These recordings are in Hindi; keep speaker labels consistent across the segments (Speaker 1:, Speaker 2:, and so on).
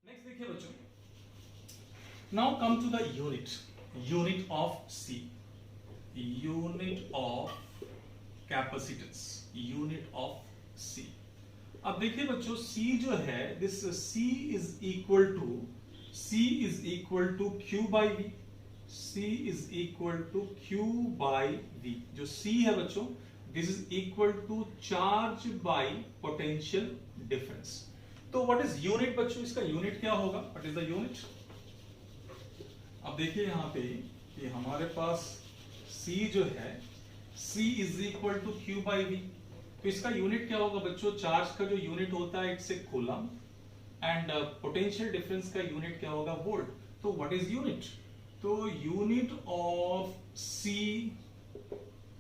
Speaker 1: नेक्स्ट देखिए बच्चों, now come to the unit of C, unit of capacitance, unit of C. अब देखिए बच्चों, सी जो है, this C is equal to Q by V, C is equal to Q by V. जो सी है बच्चों, this is equal to charge by potential difference. तो व्हाट इज यूनिट बच्चों, इसका यूनिट क्या होगा, व्हाट इज द यूनिट। अब देखिए यहां पे कि हमारे पास C जो है, C is equal to Q by V. तो इसका यूनिट क्या होगा बच्चों, चार्ज का जो यूनिट होता है it's a coulomb and potential difference का यूनिट क्या होगा, वोल्ट। तो व्हाट इज यूनिट, तो यूनिट ऑफ C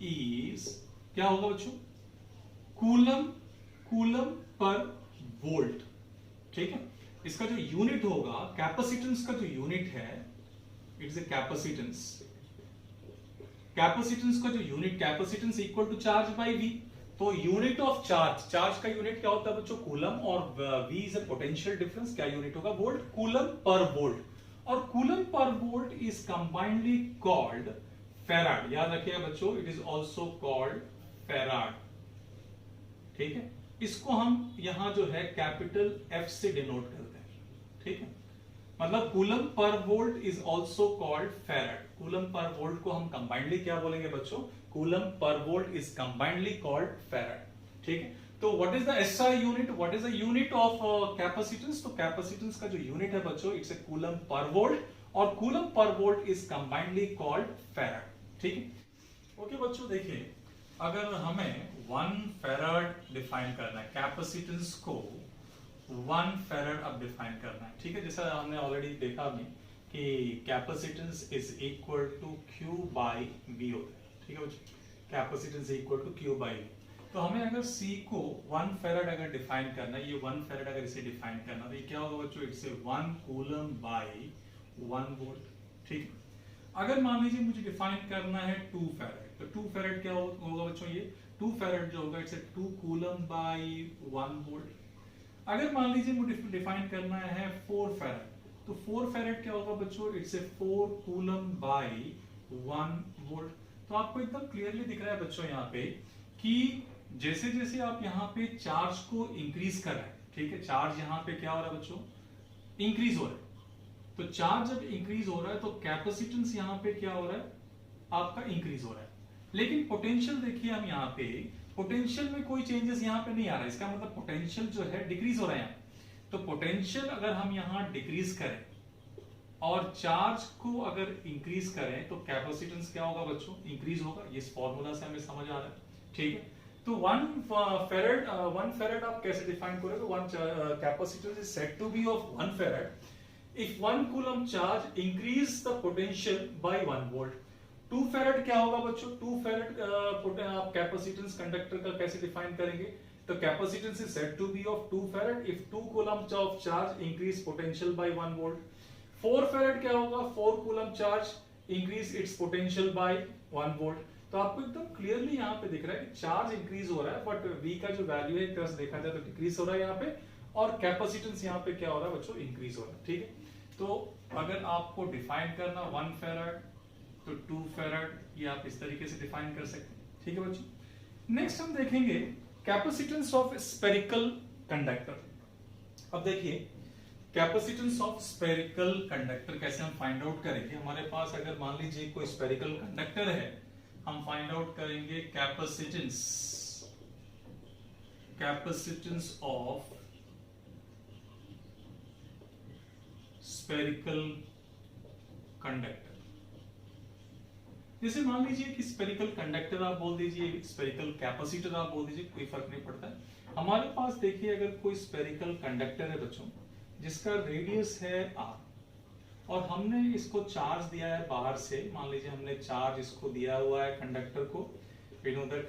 Speaker 1: इज क्या होगा बच्चों, कूलम पर वोल्ट। ठीक है, इसका जो यूनिट होगा, कैपेसिटेंस का जो यूनिट है, इट्स ए कैपेसिटेंस का जो unit, capacitance equal to charge by V. तो यूनिट ऑफ चार्ज का यूनिट क्या होता है बच्चों, कूलम, और V is a potential difference, क्या यूनिट होगा, वोल्ट, कूलम पर वोल्ट। और कूलम पर volt is combinedly called farad. याद रखिएगा बच्चों, it is also called farad. ठीक है, इसको हम यहां जो है कैपिटल F से डिनोट करते हैं। ठीक है, मतलब कूलम पर volt is also called farad. Coulomb पर वोल्ट को हम कंबाइंडली क्या बोलेंगे बच्चों, कूलम पर volt is combinedly called farad. ठीक है, तो what is the SI unit, what is the unit of capacitance. तो कैपेसिटेंस का जो यूनिट है बच्चों, इट्स ए कूलम पर वोल्ट, और कूलम पर volt is combinedly called farad. ठीक है, ओके बच्चों, देखिए अगर हमें 1 फेराड डिफाइन करना है, कैपेसिटेंस को 1 फेराड अब डिफाइन करना है। ठीक है, जैसा हमने ऑलरेडी देखा भी कि capacitance is equal to Q by V होता है। ठीक है बच्चों, capacitance equal to Q by V. तो हमें अगर C को 1 फेराड अगर डिफाइन करना है, ये 1 फेराड अगर इसे डिफाइन करना, तो ये क्या होगा बच्चों, इट्स 1 कूलम बाई 1 वोल्ट। ठीक है, अगर मान लीजिए मुझे डिफाइन करना है 2 फेराड, तो 2 फेराड क्या होगा बच्चों, ये 2 फेराड जो होगा, इट्स 2 कूलम बाई 1 वोल्ट। अगर मान लीजिए मुझे डिफाइन करना है 4 फेराड, तो 4 फेराड क्या होगा बच्चों, इट्स 4 कूलम बाई 1 वोल्ट। तो आपको एकदम क्लियरली दिख रहा है बच्चों यहाँ पे कि जैसे जैसे आप यहाँ पे चार्ज को इंक्रीज कर रहे हैं, ठीक है, चार्ज यहाँ पे क्या हो रहा है बच्चों, इंक्रीज हो रहा है। तो चार्ज जब इंक्रीज हो रहा है तो कैपेसिटेंस यहाँ पे क्या हो रहा है, आपका इंक्रीज हो रहा है। लेकिन पोटेंशियल देखिए, हम यहाँ पे पोटेंशियल में कोई चेंजेस यहाँ पे नहीं आ रहा है, इसका मतलब पोटेंशियल जो है डिक्रीज हो रहा है यहाँ। तो पोटेंशियल अगर हम यहाँ डिक्रीज करें और चार्ज को अगर इंक्रीज करें, तो कैपेसिटेंस क्या होगा बच्चों, इंक्रीज होगा। ये इस फॉर्मूला से हमें समझ आ रहा है। ठीक है, तो 1 फेराड आप कैसे डिफाइन करोगे, 1 capacitance is said to be of 1 farad if 1 coulomb charge increase the potential by 1 volt। 2 farad क्या होगा बच्चों, 2 फेराड आप कैपेसिटेंस कंडक्टर का कैसे डिफाइन करेंगे, तो capacitance is said to be of 2 farad if 2 coulomb of charge increase potential by 1 volt. 4 farad क्या होगा, 4 coulomb charge increase its potential by 1 volt. तो आपको एकदम क्लियरली यहाँ पे दिख रहा है कि चार्ज इंक्रीज हो रहा है, बट V का जो वैल्यू है प्लस देखा जाए तो डिक्रीज हो रहा है यहाँ पे, और कैपेसिटेंस यहाँ पे क्या हो रहा है बच्चों, इंक्रीज हो रहा है। ठीक है, तो अगर आपको डिफाइन करना 1 फेराड, तो 2 फेराड, ये आप इस तरीके से डिफाइन कर सकते हैं। ठीक है बच्चों, नेक्स्ट हम देखेंगे कैपेसिटेंस ऑफ स्फेरिकल कंडक्टर। अब देखिए कैपेसिटेंस ऑफ स्फेरिकल कंडक्टर कैसे हम फाइंड आउट करेंगे। हमारे पास अगर मान लीजिए कोई स्फेरिकल कंडक्टर है, हम फाइंड आउट करेंगे कैपेसिटेंस ऑफ स्फेरिकल कंडक्टर। जैसे मान लीजिए कि स्फेरिकल कंडक्टर आप बोल दीजिए, स्फेरिकल कैपेसिटर आप बोल दीजिए, कोई फर्क नहीं पड़ता है। हमारे पास देखिए अगर कोई स्फेरिकल कंडक्टर है बच्चों, जिसका रेडियस है r, और हमने इसको चार्ज दिया है बाहर से, मान लीजिए हमने चार्ज इसको दिया हुआ है कंडक्टर को, we know that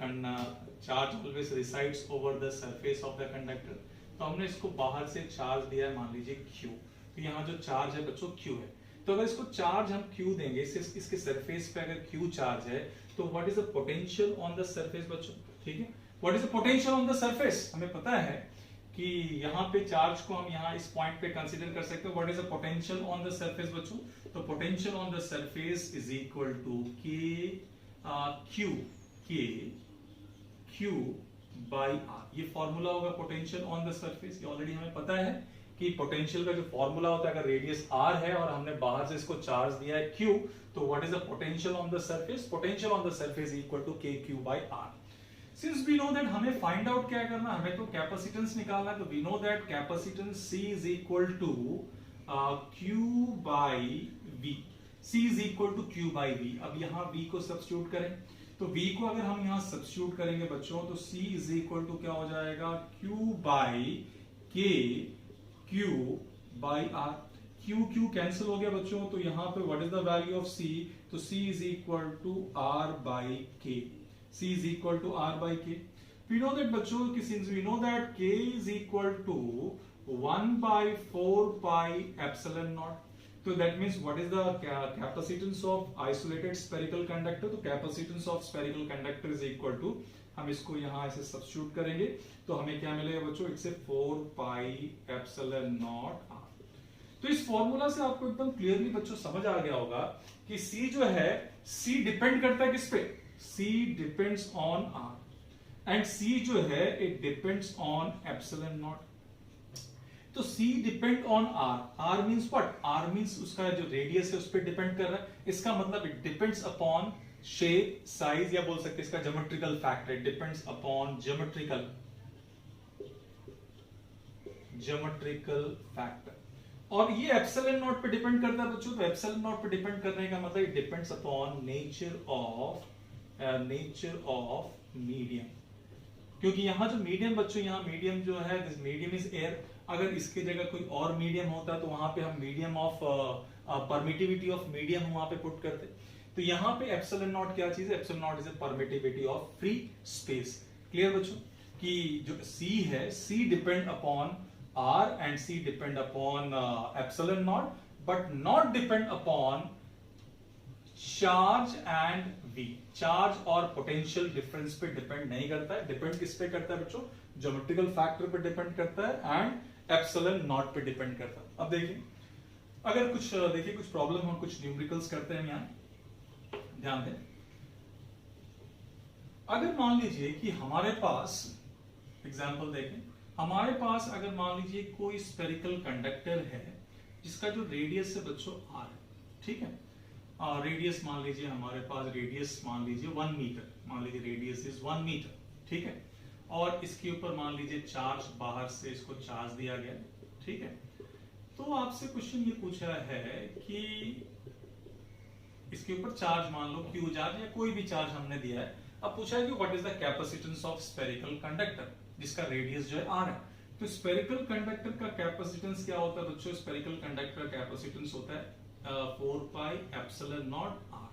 Speaker 1: charge always resides over the surface of the conductor। तो हमने इसको बाहर से चार्ज दिया है, मान लीजिए Q। तो यहाँ जो चार्ज है बच्चों Q है। तो अगर इसको चार्ज हम Q देंगे, इसके सरफेस पे अगर Q चार्ज है, तो what is the potential on the surface बच्चों। ठीक है, what is the potential on the surface, हमें पता है कि यहाँ पे चार्ज को हम यहाँ इस पॉइंट पे कंसीडर कर सकते हैं। What is the potential on the surface बच्चों? तो potential on the surface is equal to Q by R. ये फॉर्मूला होगा पोटेंशियल ऑन द सरफेस। ये ऑलरेडी हमें पता है कि पोटेंशियल का जो फॉर्मूला होता है, अगर रेडियस r है और हमने बाहर से इसको चार्ज दिया है q, तो what is the potential on the surface? Potential on the surface equal to kq by r। Since we know that हमें फाइंड आउट क्या करना, हमें तो कैपेसिटेंस निकालना है। तो we know that capacitance C is equal to q by v। C is equal to q by v। अब यहाँ v को सब्स्टिट्यूट करें, तो v को अगर हम यहाँ सब्स्टिट्यूट करेंगे बच्चों, तो C इज इक्वल टू क्या हो जाएगा? q by k q by r। q cancel हो गया बच्चों, तो यहाँ पे what is the value of C? तो C is equal to r by k। C is equal to R by K. We know that बच्चों कि since we know that K is equal to 1 by 4 pi epsilon naught. So that means what is the capacitance of isolated spherical conductor? तो capacitance of spherical conductor is equal to, हम इसको यहाँ ऐसे substitute करेंगे तो हमें क्या मिलेगा बच्चों? इससे 4 pi epsilon naught R। तो इस फॉर्मूला से आपको एकदम क्लियरली बच्चों समझ आ गया होगा कि C जो है, C डिपेंड करता है किस पे? C depends on R and C जो है it depends on epsilon naught। तो C depend on R। R means what? R means उसका जो रेडियस है उस पर डिपेंड कर रहा है। इसका मतलब it depends upon shape, size, या बोल सकते हैं इसका geometrical factor। It depends upon geometrical factor। और ये epsilon naught पे डिपेंड करता है बच्चों। तो epsilon naught पे डिपेंड करने का मतलब it depends upon nature of medium। क्योंकि यहाँ जो मीडियम बच्चों, यहाँ मीडियम जो है, दिस मीडियम इज एयर। अगर इसकी जगह कोई और मीडियम होता तो वहां पे हम medium of permittivity of medium वहां पे पुट करते। तो यहाँ पे एप्सिलॉन नॉट क्या चीज है? Epsilon not is a permittivity of free space. Clear बच्चों कि जो C है, C depend upon R and C depend upon epsilon not, but not depend upon charge and V। Charge और पोटेंशियल डिफरेंस पे डिपेंड नहीं करता है। डिपेंड किस पे करता है बच्चों? ज्योमेट्रिकल फैक्टर पे डिपेंड करता है एंड एप्सिलॉन नॉट पे डिपेंड करता है। अब देखिए, अगर कुछ प्रॉब्लम हम कुछ न्यूमेरिकल्स करते हैं यहाँ, ध्यान दें। अगर मान लीजिए कि हमारे पास, एग्जांपल देखें, हमारे पास अगर मान लीजिए कोई स्फेरिकल कंडक्टर है जिसका जो रेडियस है बच्चों r है, ठीक है। रेडियस मान लीजिए हमारे पास, रेडियस मान लीजिए 1 मीटर, मान लीजिए रेडियस इज 1 मीटर, ठीक है। और इसके ऊपर मान लीजिए चार्ज, बाहर से इसको चार्ज दिया गया, ठीक है। तो आपसे क्वेश्चन ये पूछा है कि इसके ऊपर चार्ज मान लो क्यू चार्ज या कोई भी चार्ज हमने दिया है। अब पूछा है कि what is the capacitance of spherical conductor, जिसका रेडियस जो है r है। तो स्फेरिकल कंडक्टर का कैपेसिटेंस क्या होता है बच्चों? स्फेरिकल कंडक्टर का कैपेसिटेंस होता है 4 पाई एप्सिलॉन नॉट r।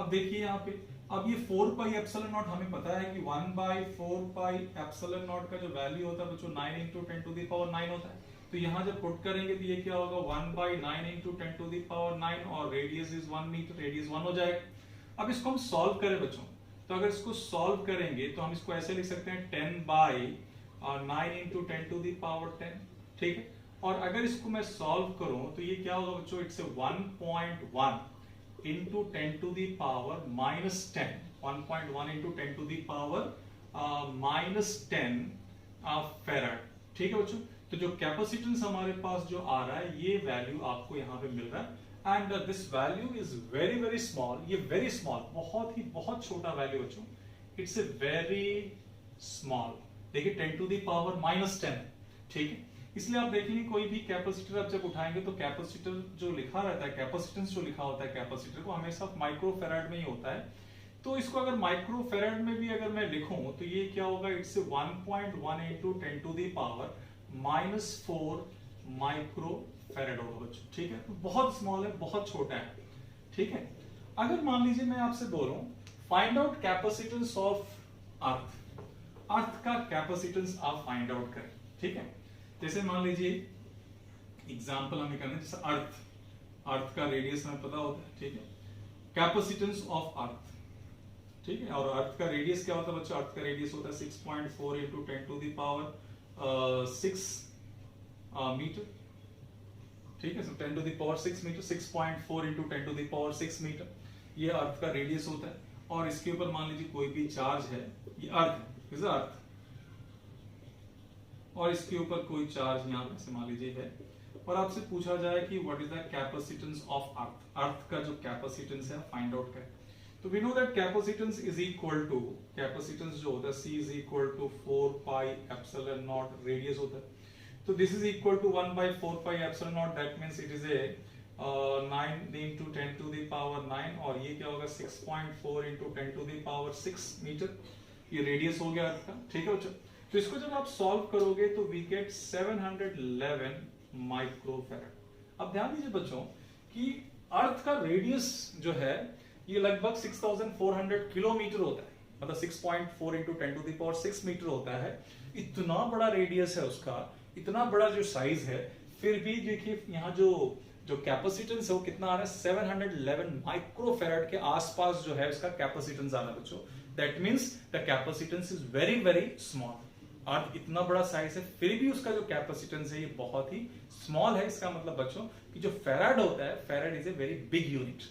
Speaker 1: अब देखिए यहाँ पे, अब ये 4 पाई एप्सिलॉन नॉट हमें पता है कि 1 बाई 4 पाई एप्सिलॉन नॉट का जो वैल्यू होता है बच्चों 9 इंटू 10 टू द पावर 9 होता है। तो यहाँ जब पुट करेंगे तो ये क्या होगा? 1 by 9 into 10 to the power 9 और रेडियस इज 1 मीटर, रेडियस 1 हो जाएगा। अब इसको हम सॉल्व करें बच्चों, तो अगर इसको सॉल्व करेंगे तो हम इसको ऐसे लिख सकते हैं 10 by 9 into 10 to the power 10, ठीक है। और अगर इसको मैं सॉल्व करूं तो ये क्या होगा बच्चों? It's 1.1 into 10 to the power minus 10, 1.1 into 10 to the power minus 10 farad, ठीक है बच्चों। तो जो कैपेसिटेंस हमारे पास जो आ रहा है, ये वैल्यू आपको यहाँ पे मिल रहा है and this value is very very small. ये वेरी स्मॉल, बहुत छोटा वैल्यू बच्चों, इट्स ए वेरी स्मॉल। देखिए 10 टू द पावर माइनस 10, ठीक है। इसलिए आप देखेंगे कोई भी कैपेसिटर आप जब उठाएंगे तो कैपेसिटर जो लिखा रहता है, कैपेसिटेंस जो लिखा होता है कैपेसिटर को, हमेशा माइक्रोफेराड में ही होता है। तो इसको अगर माइक्रोफेराड में भी अगर मैं लिखूं तो ये क्या होगा? It's 1.1 into 10 to the power minus 4 microfarad होगा बच्चों, ठीक है। तो बहुत स्मॉल है, बहुत छोटा है, ठीक है। अगर मान लीजिए मैं आपसे बोलूं find out capacitance of earth, earth का कैपेसिटेंस आप फाइंड आउट करें, ठीक है। जैसे मान लीजिए एग्जांपल हमें करना है, जैसे अर्थ का रेडियस हमें पता होता है, ठीक है। कैपेसिटेंस ऑफ अर्थ, ठीक है। और अर्थ का रेडियस क्या होता है बच्चों? अर्थ का रेडियस होता है 6.4 into 10 to the power 6 metre, ठीक है। 10 to the power 6 metre, 6.4 into 10 to the power 6 metre ये अर्थ का रेडियस होता है। और इसके ऊपर मान लीजिए कोई भी चार्ज है, ये अर्थ है, अर्थ, और इसके ऊपर कोई चार्ज यहाँ पे मान लीजिए है, और आपसे पूछा जाए कि what is the capacitance of earth, earth का जो कैपेसिटेंस है फाइंड आउट करें। तो we know that capacitance is equal to, capacitance जो होता है C is equal to 4 pi epsilon naught, radius होता है, तो this is equal to 1 by 4 pi epsilon naught, that means it is a 9 into 10 to the power 9, और ये क्या होगा 6.4 into 10 to the power 6 metre, ये रेडियस हो गया अर्थ का, ठीक है बच्चों। तो इसको जब आप सॉल्व करोगे तो वी गेट 711 माइक्रोफैराड। अब ध्यान दीजिए बच्चों कि अर्थ का रेडियस जो है ये लगभग 6400 किलोमीटर होता है, मतलब 6.4 into 10 to the power 6 metre होता है। इतना बड़ा रेडियस है उसका, इतना बड़ा जो साइज है, फिर भी देखिए यहाँ जो कैपेसिटेंस है वो कितना आ रहा है, 711 माइक्रोफैराड के आसपास जो है इसका कैपेसिटेंस आ रहा है बच्चों। That means the capacitance is very very small. Earth इतना बड़ा साइज है फिर भी उसका जो कैपेसिटेंस है ये बहुत ही स्मॉल है। इसका मतलब बच्चों कि जो फैराड होता है, farad is a very big unit,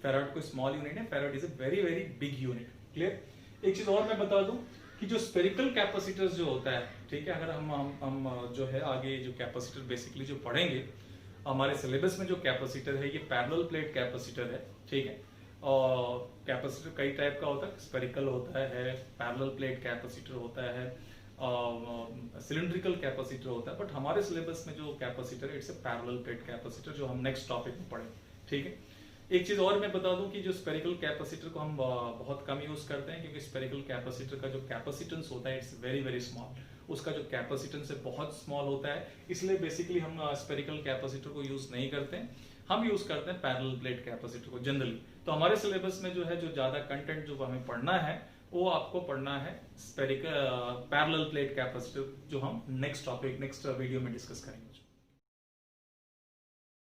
Speaker 1: farad कोई स्मॉल यूनिट है, farad is a very very big unit. Clear. एक चीज और मैं बता दूं कि जो स्पेरिकल कैपेसिटर जो होता है, ठीक है, अगर हम जो है आगे जो कैपेसिटर बेसिकली जो पढ़ेंगे हमारे सिलेबस में, जो कैपेसिटर है ये पैरेलल प्लेट कैपेसिटर है, ठीक है। और कैपेसिटर कई टाइप का होता है, स्पेरिकल होता है, पैरेलल प्लेट कैपेसिटर होता है, सिलिंड्रिकल कैपेसिटर होता है, बट हमारे सिलेबस में जो कैपेसिटर है it's a parallel plate capacitor, जो हम नेक्स्ट टॉपिक में पढ़ेंगे, ठीक है। एक चीज और मैं बता दूं कि जो स्पेरिकल कैपेसिटर को हम बहुत कम यूज करते हैं, क्योंकि स्पेरिकल कैपेसिटर का जो कैपेसिटेंस होता है इट्स वेरी वेरी स्मॉल, उसका जो कैपेसिटेंस है बहुत स्मॉल होता है, इसलिए बेसिकली हम स्पेरिकल कैपेसिटर को यूज नहीं करते हैं, हम यूज करते हैं पैरेलल प्लेट कैपेसिटर को जनरली। तो हमारे सिलेबस में जो है जो ज्यादा कंटेंट जो हमें पढ़ना है वो आपको पढ़ना है स्पेरिकल पैरेलल प्लेट कैपेसिटर, जो हम नेक्स्ट टॉपिक नेक्स्ट वीडियो में डिस्कस करेंगे।